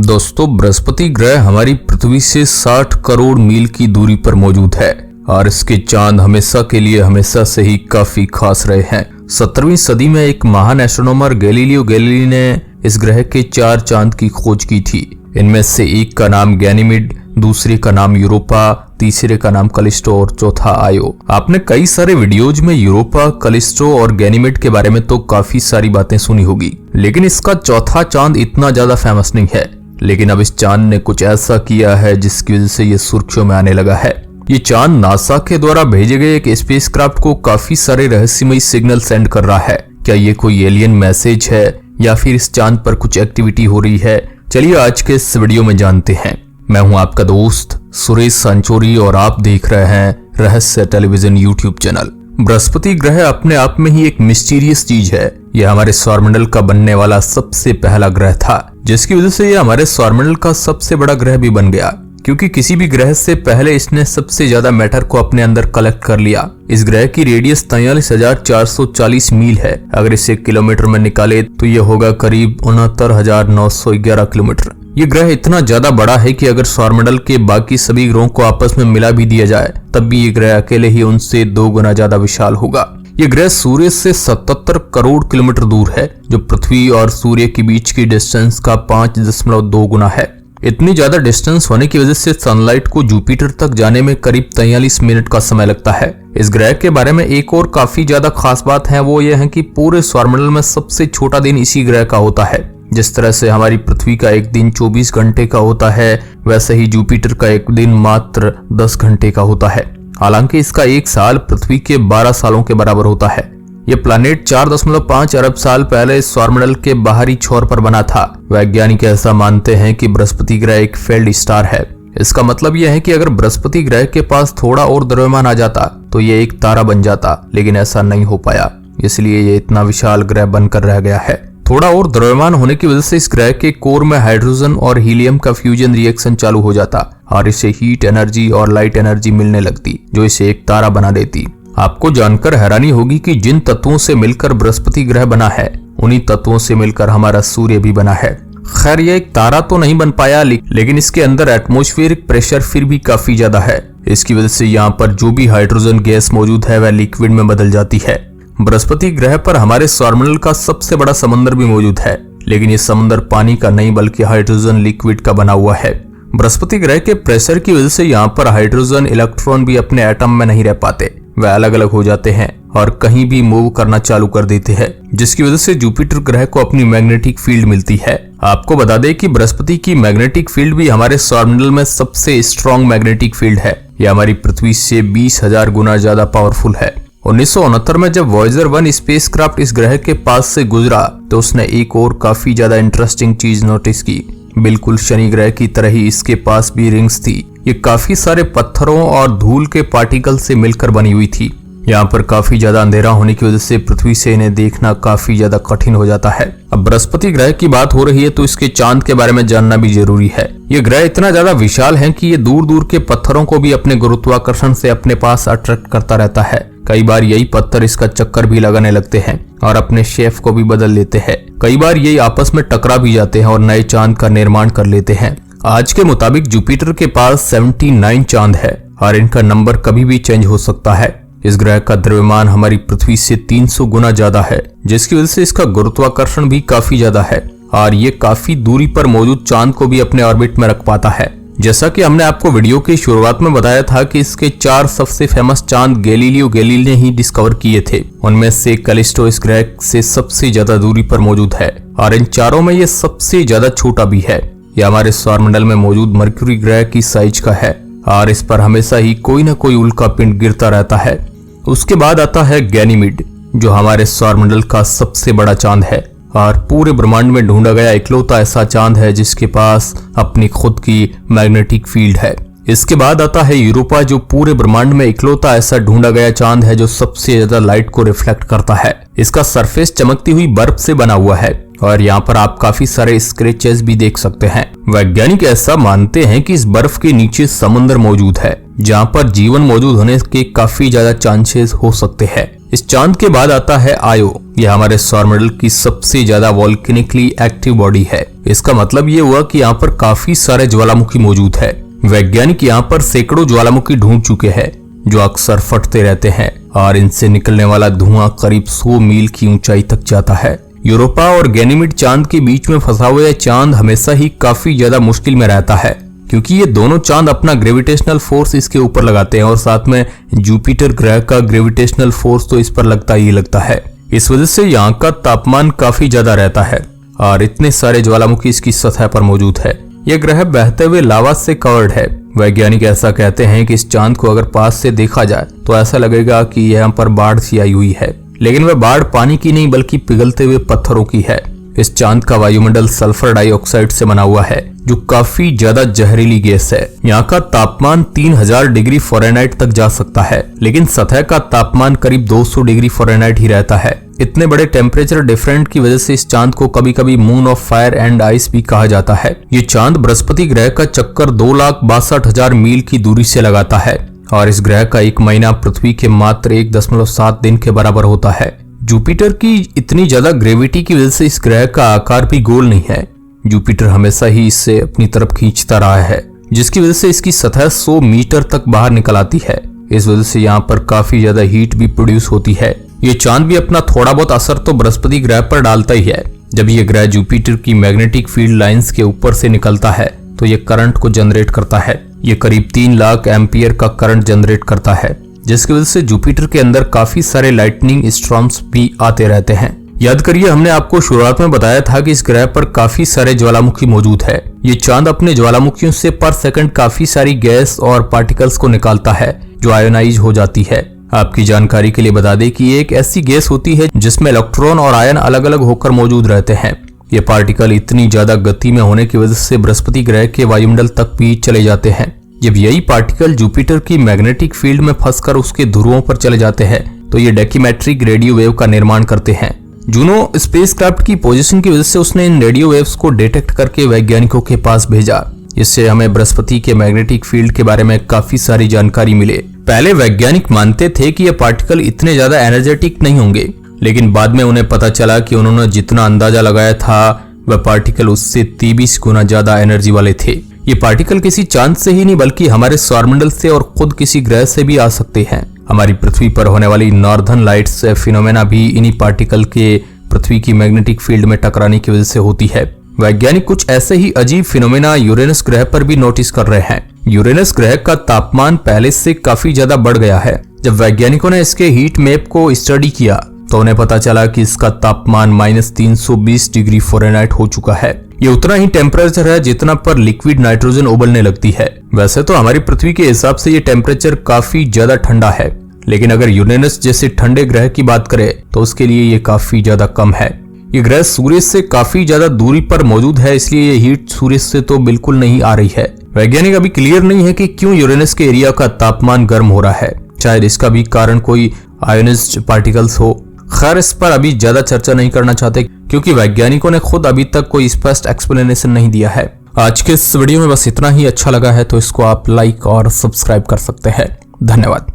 दोस्तों, बृहस्पति ग्रह हमारी पृथ्वी से 60 करोड़ मील की दूरी पर मौजूद है और इसके चांद हमेशा से ही काफी खास रहे हैं। 17वीं सदी में एक महान एस्ट्रोनॉमर गैलीलियो गैलीली ने इस ग्रह के 4 चांद की खोज की थी। इनमें से एक का नाम गैनीमेड, दूसरे का नाम यूरोपा, तीसरे का नाम कैलिस्टो और चौथा आयो। आपने कई सारे वीडियोज में यूरोपा, कैलिस्टो और गैनीमेड के बारे में तो काफी सारी बातें सुनी होगी, लेकिन इसका चौथा चांद इतना ज्यादा फेमस नहीं है। लेकिन अब इस चांद ने कुछ ऐसा किया है जिसकी वजह से ये सुर्खियों में आने लगा है। ये चांद नासा के द्वारा भेजे गए एक स्पेसक्राफ्ट को काफी सारे रहस्यमयी सिग्नल सेंड कर रहा है। क्या ये कोई एलियन मैसेज है या फिर इस चांद पर कुछ एक्टिविटी हो रही है? चलिए आज के इस वीडियो में जानते हैं। मैं हूं आपका दोस्त सुरेश सांचोरी और आप देख रहे हैं रहस्य टेलीविजन यूट्यूब चैनल। बृहस्पति ग्रह अपने आप में ही एक मिस्टीरियस चीज है। यह हमारे सौरमंडल का बनने वाला सबसे पहला ग्रह था, जिसकी वजह से यह हमारे सौरमंडल का सबसे बड़ा ग्रह भी बन गया, क्योंकि किसी भी ग्रह से पहले इसने सबसे ज्यादा मैटर को अपने अंदर कलेक्ट कर लिया। इस ग्रह की रेडियस 43,440 मील है। अगर इसे किलोमीटर में निकाले तो यह होगा करीब 69,911 किलोमीटर। ये ग्रह इतना ज्यादा बड़ा है कि अगर सौरमंडल के बाकी सभी ग्रहों को आपस में मिला भी दिया जाए तब भी ये ग्रह अकेले ही उनसे 2 गुना ज्यादा विशाल होगा। ये ग्रह सूर्य से 77 करोड़ किलोमीटर दूर है, जो पृथ्वी और सूर्य के बीच की डिस्टेंस का 5.2 गुना है। इतनी ज्यादा डिस्टेंस होने की वजह से सनलाइट को जुपिटर तक जाने में करीब 43 मिनट का समय लगता है। इस ग्रह के बारे में एक और काफी ज्यादा खास बात है, वो यह है कि पूरे सौरमंडल में सबसे छोटा दिन इसी ग्रह का होता है। जिस तरह से हमारी पृथ्वी का एक दिन 24 घंटे का होता है, वैसे ही जुपिटर का एक दिन मात्र 10 घंटे का होता है। हालांकि इसका एक साल पृथ्वी के 12 सालों के बराबर होता है। यह प्लैनेट 4.5 अरब साल पहले सौरमंडल के बाहरी छोर पर बना था। वैज्ञानिक ऐसा मानते हैं कि बृहस्पति ग्रह एक फेल्ड स्टार है। इसका मतलब यह है कि अगर बृहस्पति ग्रह के पास थोड़ा और द्रव्यमान आ जाता तो यह एक तारा बन जाता, लेकिन ऐसा नहीं हो पाया, इसलिए यह इतना विशाल ग्रह बनकर रह गया है। थोड़ा और द्रव्यमान होने की वजह से इस ग्रह के कोर में हाइड्रोजन और हीलियम का फ्यूजन रिएक्शन चालू हो जाता और इसे हीट एनर्जी और लाइट एनर्जी मिलने लगती, जो इसे एक तारा बना देती। आपको जानकर हैरानी होगी कि जिन तत्वों से मिलकर बृहस्पति ग्रह बना है, उन्हीं तत्वों से मिलकर हमारा सूर्य भी बना है। खैर, यह एक तारा तो नहीं बन पाया, लेकिन इसके अंदर एटमॉस्फेरिक प्रेशर फिर भी काफी ज्यादा है। इसकी वजह से यहाँ पर जो भी हाइड्रोजन गैस मौजूद है वह लिक्विड में बदल जाती है। बृहस्पति ग्रह पर हमारे सौरमंडल का सबसे बड़ा समंदर भी मौजूद है, लेकिन ये समंदर पानी का नहीं बल्कि हाइड्रोजन लिक्विड का बना हुआ है। बृहस्पति ग्रह के प्रेशर की वजह से यहाँ पर हाइड्रोजन इलेक्ट्रॉन भी अपने एटम में नहीं रह पाते, वह अलग अलग हो जाते हैं और कहीं भी मूव करना चालू कर देते हैं, जिसकी वजह से जुपिटर ग्रह को अपनी मैग्नेटिक फील्ड मिलती है। आपको बता दें कि बृहस्पति की मैग्नेटिक फील्ड भी हमारे सौरमंडल में सबसे स्ट्रॉन्ग मैग्नेटिक फील्ड है। यह हमारी पृथ्वी से 20,000 गुना ज्यादा पावरफुल है। 1969 में जब वॉयेजर 1 स्पेसक्राफ्ट इस ग्रह के पास से गुजरा तो उसने एक और काफी ज्यादा इंटरेस्टिंग चीज नोटिस की। बिल्कुल शनि ग्रह की तरह ही इसके पास भी रिंग्स थी। ये काफी सारे पत्थरों और धूल के पार्टिकल से मिलकर बनी हुई थी। यहाँ पर काफी ज्यादा अंधेरा होने की वजह से पृथ्वी से इन्हें देखना काफी ज्यादा कठिन हो जाता है। अब बृहस्पति ग्रह की बात हो रही है तो इसके चांद के बारे में जानना भी जरूरी है। ये ग्रह इतना ज्यादा विशाल है कि ये दूर दूर के पत्थरों को भी अपने गुरुत्वाकर्षण से अपने पास अट्रैक्ट करता रहता है। कई बार यही पत्थर इसका चक्कर भी लगाने लगते हैं और अपने शेप को भी बदल लेते हैं। कई बार यही आपस में टकरा भी जाते हैं और नए चांद का निर्माण कर लेते हैं। आज के मुताबिक जुपिटर के पास 79 चांद है और इनका नंबर कभी भी चेंज हो सकता है। इस ग्रह का द्रव्यमान हमारी पृथ्वी से 300 गुना ज्यादा है, जिसकी वजह से इसका गुरुत्वाकर्षण भी काफी ज्यादा है और ये काफी दूरी पर मौजूद चांद को भी अपने ऑर्बिट में रख पाता है। जैसा कि हमने आपको वीडियो की शुरुआत में बताया था कि इसके 4 सबसे फेमस चांद गैलीलियो गैलीली ने ही डिस्कवर किए थे। उनमें से कैलिस्टो इस ग्रह से सबसे ज्यादा दूरी पर मौजूद है और इन चारों में ये सबसे ज्यादा छोटा भी है। यह हमारे सौरमंडल में मौजूद मरक्यूरी ग्रह की साइज का है और इस पर हमेशा ही कोई न कोई उल्का पिंड गिरता रहता है। उसके बाद आता है गैनीमेड, जो हमारे सौरमंडल का सबसे बड़ा चांद है और पूरे ब्रह्मांड में ढूंढा गया इकलौता ऐसा चांद है जिसके पास अपनी खुद की मैग्नेटिक फील्ड है। इसके बाद आता है यूरोपा, जो पूरे ब्रह्मांड में इकलौता ऐसा ढूंढा गया चांद है जो सबसे ज्यादा लाइट को रिफ्लेक्ट करता है। इसका सरफेस चमकती हुई बर्फ से बना हुआ है और यहाँ पर आप काफी सारे स्क्रैचेस भी देख सकते हैं। वैज्ञानिक ऐसा मानते हैं कि इस बर्फ के नीचे समुद्र मौजूद है, जहाँ पर जीवन मौजूद होने के काफी ज्यादा चांसेस हो सकते हैं। इस चांद के बाद आता है आयो। यह हमारे सौरमंडल की सबसे ज्यादा वॉल्केनिकली एक्टिव बॉडी है। इसका मतलब ये हुआ कि यहाँ पर काफी सारे ज्वालामुखी मौजूद है। वैज्ञानिक यहाँ पर सैकड़ों ज्वालामुखी ढूंढ चुके हैं जो अक्सर फटते रहते हैं और इनसे निकलने वाला धुआं करीब 100 मील की ऊंचाई तक जाता है। यूरोपा और गैनीमेड चांद के बीच में फंसा हुआ यह चांद हमेशा ही काफी ज्यादा मुश्किल में रहता है, क्योंकि ये दोनों चांद अपना ग्रेविटेशनल फोर्स इसके ऊपर लगाते हैं और साथ में जुपिटर ग्रह का ग्रेविटेशनल फोर्स तो इस पर लगता ही लगता है। इस वजह से यहाँ का तापमान काफी ज्यादा रहता है और इतने सारे ज्वालामुखी इसकी सतह पर मौजूद है। यह ग्रह बहते हुए लावा से कवर्ड है। वैज्ञानिक ऐसा कहते हैं कि इस चांद को अगर पास से देखा जाए तो ऐसा लगेगा कि यहाँ पर बाढ़ सी आई हुई है, लेकिन वह बाढ़ पानी की नहीं बल्कि पिघलते हुए पत्थरों की है। इस चांद का वायुमंडल सल्फर डाइऑक्साइड से बना हुआ है जो काफी ज्यादा जहरीली गैस है। यहाँ का तापमान 3000 डिग्री फ़ारेनहाइट तक जा सकता है, लेकिन सतह का तापमान करीब 200 डिग्री फ़ारेनहाइट ही रहता है। इतने बड़े टेम्परेचर डिफरेंट की वजह से इस चांद को कभी कभी moon of fire and ice भी कहा जाता है। ये चांद बृहस्पति ग्रह का चक्कर 2,62,000 मील की दूरी से लगाता है और इस ग्रह का एक महीना पृथ्वी के मात्र 1.7 दिन के बराबर होता है। जुपिटर की इतनी ज्यादा ग्रेविटी की वजह से इस ग्रह का आकार भी गोल नहीं है। जुपिटर हमेशा ही इससे अपनी तरफ खींचता रहा है, जिसकी वजह से इसकी सतह 100 मीटर तक बाहर निकल आती है। इस वजह से यहाँ पर काफी ज्यादा हीट भी प्रोड्यूस होती है। ये चांद भी अपना थोड़ा बहुत असर तो बृहस्पति ग्रह पर डालता ही है। जब ये ग्रह जुपिटर की मैग्नेटिक फील्ड लाइंस के ऊपर से निकलता है तो ये करंट को जनरेट करता है। ये करीब 3 लाख एम्पियर का करंट जनरेट करता है, जिसकी वजह से जुपिटर के अंदर काफी सारे लाइटनिंग स्टॉर्म्स भी आते रहते हैं। याद करिए, हमने आपको शुरुआत में बताया था कि इस ग्रह पर काफी सारे ज्वालामुखी मौजूद है। ये चांद अपने ज्वालामुखियों से पर सेकंड काफी सारी गैस और पार्टिकल्स को निकालता है जो आयोनाइज हो जाती है। आपकी जानकारी के लिए बता दें कि ये एक ऐसी गैस होती है जिसमें इलेक्ट्रॉन और आयन अलग अलग होकर मौजूद रहते हैं। ये पार्टिकल इतनी ज्यादा गति में होने की वजह से बृहस्पति ग्रह के वायुमंडल तक भी चले जाते हैं। जब यही पार्टिकल जुपिटर की मैग्नेटिक फील्ड में फंसकर उसके ध्रुवों पर चले जाते हैं तो ये डेकीमेट्रिक रेडियो वेव का निर्माण करते हैं। जूनो स्पेसक्राफ्ट की पोजीशन की वजह से उसने इन रेडियो वेव्स को डिटेक्ट करके वैज्ञानिकों के पास भेजा। इससे हमें बृहस्पति के मैग्नेटिक फील्ड के बारे में काफी सारी जानकारी मिले। पहले वैज्ञानिक मानते थे कि ये पार्टिकल इतने ज्यादा एनर्जेटिक नहीं होंगे, लेकिन बाद में उन्हें पता चला कि उन्होंने जितना अंदाजा लगाया था वह पार्टिकल उससे 23 गुना ज्यादा एनर्जी वाले थे। ये पार्टिकल किसी चांद से ही नहीं बल्कि हमारे सौरमंडल से और खुद किसी ग्रह से भी आ सकते हैं। हमारी पृथ्वी पर होने वाली नॉर्दर्न लाइट्स फिनोमेना भी इन्हीं पार्टिकल के पृथ्वी की मैग्नेटिक फील्ड में टकराने की वजह से होती है। वैज्ञानिक कुछ ऐसे ही अजीब फिनोमेना यूरेनस ग्रह पर भी नोटिस कर रहे हैं। यूरेनस ग्रह का तापमान पहले से काफी ज्यादा बढ़ गया है। जब वैज्ञानिकों ने इसके हीट मैप को स्टडी किया तो उन्हें पता चला कि इसका तापमान -320 डिग्री फ़ारेनहाइट हो चुका है। ये उतना ही टेम्परेचर है जितना पर लिक्विड नाइट्रोजन उबलने लगती है। वैसे तो हमारी पृथ्वी के हिसाब से ये टेम्परेचर काफी ज्यादा ठंडा है, लेकिन अगर यूरेनस जैसे ठंडे ग्रह की बात करें तो उसके लिए ये काफी ज्यादा कम है। ये ग्रह सूर्य से काफी ज्यादा दूरी पर मौजूद है, इसलिए ये हीट सूर्य से तो बिल्कुल नहीं आ रही है। वैज्ञानिक अभी क्लियर नहीं है कि क्यों यूरेनस के एरिया का तापमान गर्म हो रहा है। शायद इसका भी कारण कोई आयोनाइज्ड पार्टिकल्स हो। खैर, इस पर अभी ज्यादा चर्चा नहीं करना चाहते क्योंकि वैज्ञानिकों ने खुद अभी तक कोई स्पष्ट एक्सप्लेनेशन नहीं दिया है। आज के इस वीडियो में बस इतना ही। अच्छा लगा है तो इसको आप लाइक और सब्सक्राइब कर सकते हैं। धन्यवाद।